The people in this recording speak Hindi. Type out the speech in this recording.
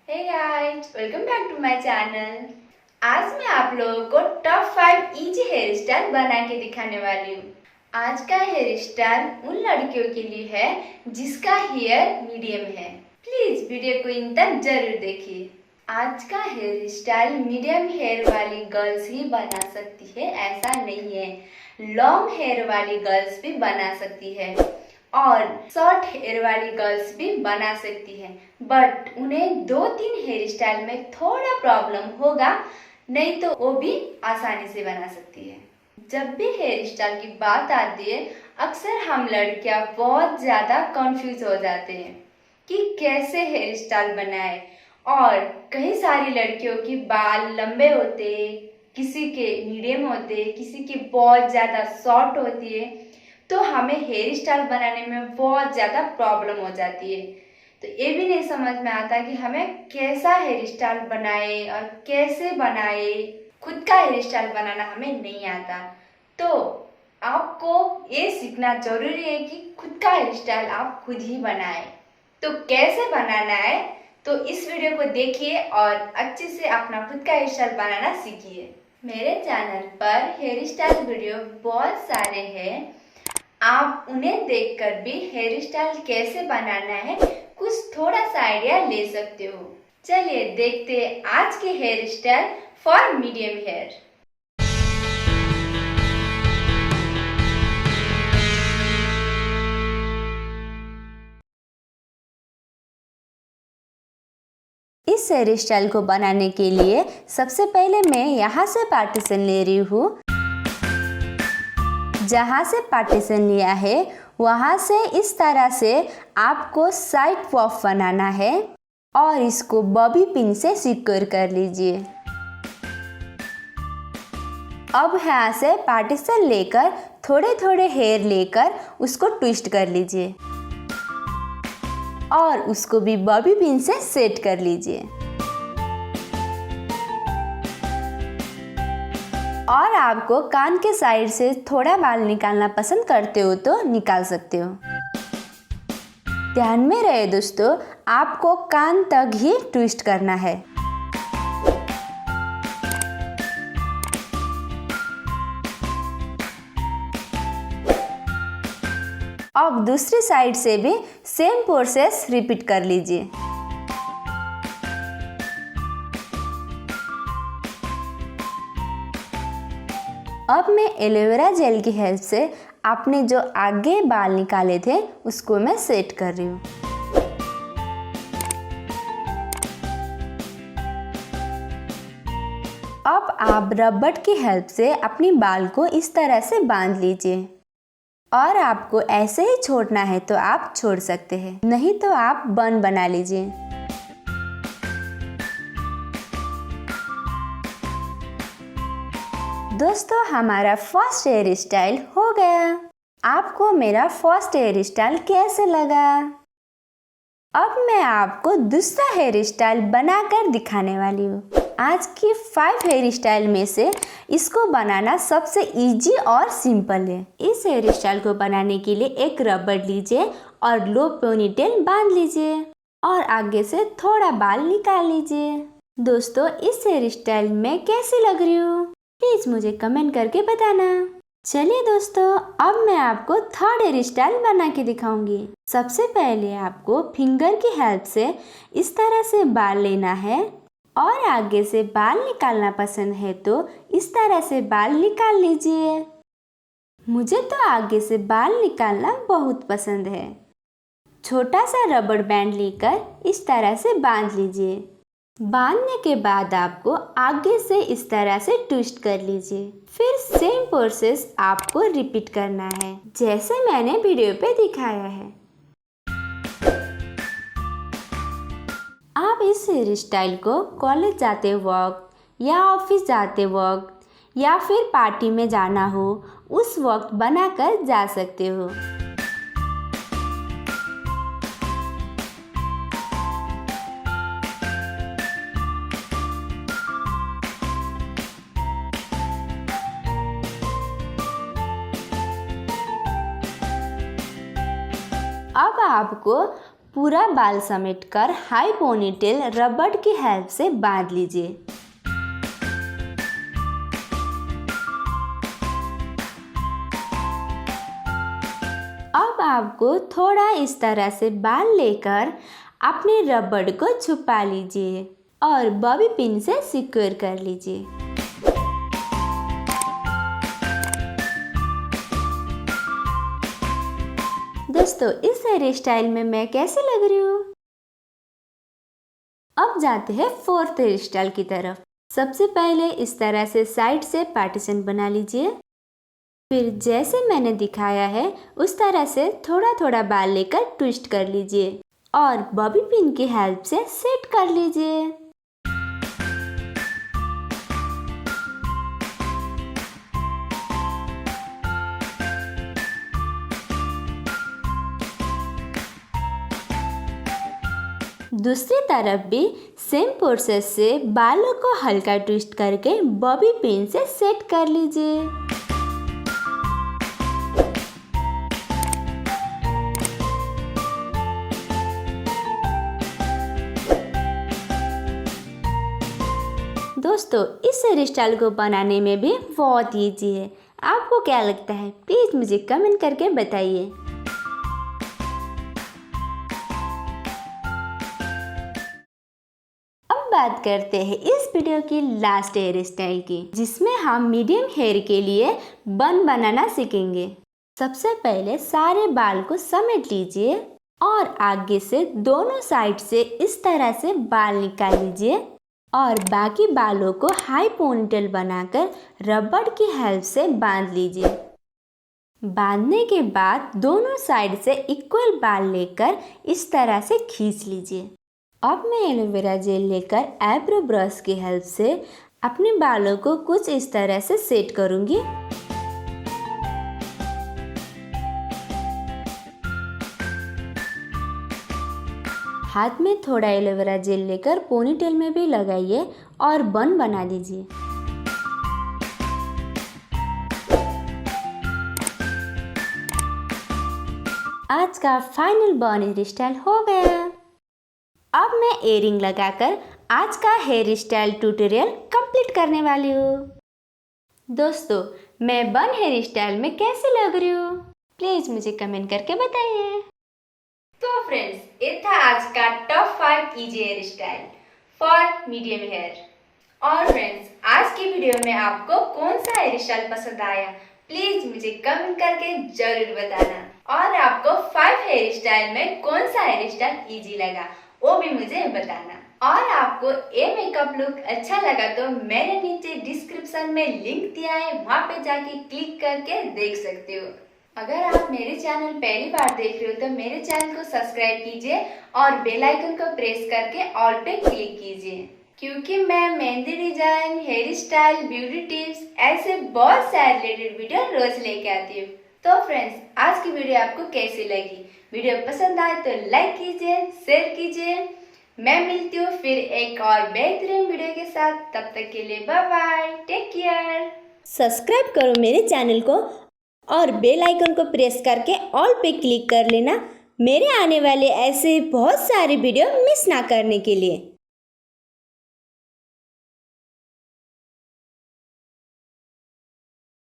Hey guys, welcome back to my channel. आज मैं आप लोगों को टॉप 5 इजी हेयर स्टाइल बना के दिखाने वाली हूँ। आज का हेयर स्टाइल उन लड़कियों के लिए है जिसका हेयर मीडियम है। प्लीज वीडियो को इन तक जरूर देखिए। आज का हेयर स्टाइल मीडियम हेयर वाली गर्ल्स ही बना सकती है, ऐसा नहीं है। लॉन्ग हेयर वाली गर्ल्स भी बना सकती है और शॉर्ट हेयर वाली गर्ल्स भी बना सकती है, बट उन्हें 2-3 हेयर स्टाइल में थोड़ा प्रॉब्लम होगा, नहीं तो वो भी आसानी से बना सकती है। जब भी हेयर स्टाइल की बात आती है, अक्सर हम लड़कियां बहुत ज़्यादा कंफ्यूज हो जाते हैं कि कैसे हेयर स्टाइल बनाए। और कई सारी लड़कियों की बाल लंबे होते, किसी के मीडियम होते, किसी की बहुत ज़्यादा शॉर्ट होती है, तो हमें हेयर स्टाइल बनाने में बहुत ज़्यादा प्रॉब्लम हो जाती है। तो ये भी नहीं समझ में आता कि हमें कैसा हेयर स्टाइल बनाए और कैसे बनाए। खुद का हेयर स्टाइल बनाना हमें नहीं आता, तो आपको ये सीखना जरूरी है कि खुद का हेयर स्टाइल आप खुद ही बनाए। तो कैसे बनाना है, तो इस वीडियो को देखिए और अच्छे से अपना खुद का हेयर स्टाइल बनाना सीखिए। मेरे चैनल पर हेयर स्टाइल वीडियो बहुत सारे हैं, आप उन्हें देखकर भी हेयर स्टाइल कैसे बनाना है कुछ थोड़ा सा आइडिया ले सकते हो। चलिए देखते हैं आज के hair style for medium hair. इस हेयर स्टाइल को बनाने के लिए सबसे पहले मैं यहाँ से पार्टीशन ले रही हूँ। जहाँ से पार्टीशन लिया है वहाँ से इस तरह से आपको साइड पफ बनाना है और इसको बॉबी पिन से सिक्योर कर लीजिए। अब यहाँ से पार्टीशन लेकर थोड़े थोड़े हेयर लेकर उसको ट्विस्ट कर लीजिए और उसको भी बॉबी पिन से सेट कर लीजिए। और आपको कान के साइड से थोड़ा बाल निकालना पसंद करते हो तो निकाल सकते हो। ध्यान में रहे दोस्तों, आपको कान तक ही ट्विस्ट करना है। अब दूसरी साइड से भी सेम प्रोसेस रिपीट कर लीजिए। अब मैं एलोवेरा जेल की हेल्प से आपने जो आगे बाल निकाले थे उसको मैं सेट कर रही हूँ। अब आप रबड़ की हेल्प से अपनी बाल को इस तरह से बांध लीजिए और आपको ऐसे ही छोड़ना है तो आप छोड़ सकते हैं, नहीं तो आप बन बना लीजिए। दोस्तों, हमारा फर्स्ट हेयर स्टाइल हो गया। आपको मेरा फर्स्ट हेयर स्टाइल कैसे लगा? अब मैं आपको दूसरा हेयर स्टाइल बनाकर दिखाने वाली हूँ। आज की 5 हेयर स्टाइल में से इसको बनाना सबसे इजी और सिंपल है। इस हेयर स्टाइल को बनाने के लिए एक रबड़ लीजिए और लो पोनीटेल बांध लीजिए और आगे से थोड़ा बाल निकाल लीजिए। दोस्तों, इस हेयर स्टाइल में कैसी लग रही हूँ प्लीज मुझे कमेंट करके बताना। चलिए दोस्तों, अब मैं आपको थर्ड हेयर स्टाइल बना के दिखाऊंगी। सबसे पहले आपको फिंगर की हेल्प से इस तरह से बाल लेना है और आगे से बाल निकालना पसंद है तो इस तरह से बाल निकाल लीजिए। मुझे तो आगे से बाल निकालना बहुत पसंद है। छोटा सा रबड़ बैंड लेकर इस तरह से बांध लीजिए। बांधने के बाद आपको आगे से इस तरह से ट्विस्ट कर लीजिए। फिर सेम प्रोसेस आपको रिपीट करना है जैसे मैंने वीडियो पे दिखाया है। आप इस हेयर स्टाइल को कॉलेज जाते वक्त या ऑफिस जाते वक्त या फिर पार्टी में जाना हो उस वक्त बनाकर जा सकते हो। अब आपको पूरा बाल समेटकर हाई पोनीटेल रबड़ की हेल्प से बांध लीजिए। अब आपको थोड़ा इस तरह से बाल लेकर अपने रबड़ को छुपा लीजिए और बॉबी पिन से सिक्योर कर लीजिए। दोस्तों, इस हेयर स्टाइल में मैं कैसे लग रही हूँ? अब जाते हैं फोर्थ हेयर स्टाइल की तरफ। सबसे पहले इस तरह से साइड से पार्टीशन बना लीजिए। फिर जैसे मैंने दिखाया है उस तरह से थोड़ा थोड़ा बाल लेकर ट्विस्ट कर लीजिए और बॉबी पिन की हेल्प से सेट कर लीजिए। दूसरी तरफ भी सेम प्रोसेस से बालों को हल्का ट्विस्ट करके बॉबी पिन से सेट कर लीजिए। दोस्तों, इस हेयर स्टाइल को बनाने में भी बहुत ईजी है। आपको क्या लगता है? प्लीज़ मुझे कमेंट करके बताइए। बात करते हैं इस वीडियो की लास्ट हेयर स्टाइल की, जिसमें हम मीडियम हेयर के लिए बन बनाना सीखेंगे। सबसे पहले सारे बाल को समेट लीजिए और आगे से दोनों साइड से इस तरह से बाल निकाल लीजिए और बाकी बालों को हाई पोनीटेल बनाकर रबड़ की हेल्प से बांध लीजिए। बांधने के बाद दोनों साइड से इक्वल बाल लेकर इस तरह से खींच लीजिए। अब मैं एलोवेरा जेल लेकर आईब्रो ब्रश की हेल्प से अपने बालों को कुछ इस तरह से सेट करूंगी। हाथ में थोड़ा एलोवेरा जेल लेकर पोनीटेल में भी लगाइए और बन बना लीजिए। आज का फाइनल बन हेयर स्टाइल हो गया। अब मैं इयररिंग लगाकर आज का हेयर स्टाइल ट्यूटोरियल कंप्लीट करने वाली हूँ। दोस्तों, मैं बन हेयर स्टाइल में कैसे लग रही हूँ? प्लीज मुझे कमेंट करके बताइए। तो फ्रेंड्स, ये था आज का top 5 easy hair style for medium hair. और फ्रेंड्स, आज की वीडियो में आपको कौन सा हेयर स्टाइल पसंद आया? प्लीज मुझे कमेंट करके जरूर बताना। और आपको 5 हेयर स्टाइल में कौन सा हेयर स्टाइल इजी लगा वो भी मुझे बताना। और आपको ये मेकअप लुक अच्छा लगा तो मैंने नीचे डिस्क्रिप्शन में लिंक दिया है, वहाँ पे जाके क्लिक करके देख सकते हो। अगर आप मेरे चैनल पहली बार देख रहे हो तो मेरे चैनल को सब्सक्राइब कीजिए और बेल आइकन को प्रेस करके ऑल पे क्लिक कीजिए, क्योंकि मैं mehndi design, hair style, beauty tips ऐसे बहुत सारे रिलेटेड वीडियो रोज लेके आती हूँ। तो फ्रेंड्स, आज की वीडियो आपको कैसी लगी? वीडियो पसंद आए तो लाइक कीजिए, शेयर कीजिए। मैं मिलती हूँ फिर एक और बेहतरीन वीडियो के साथ। तब तक के लिए bye bye, take care. Subscribe करो मेरे चैनल को और बेल आइकन को प्रेस करके ऑल पे क्लिक कर लेना, मेरे आने वाले ऐसे बहुत सारे वीडियो मिस ना करने के लिए।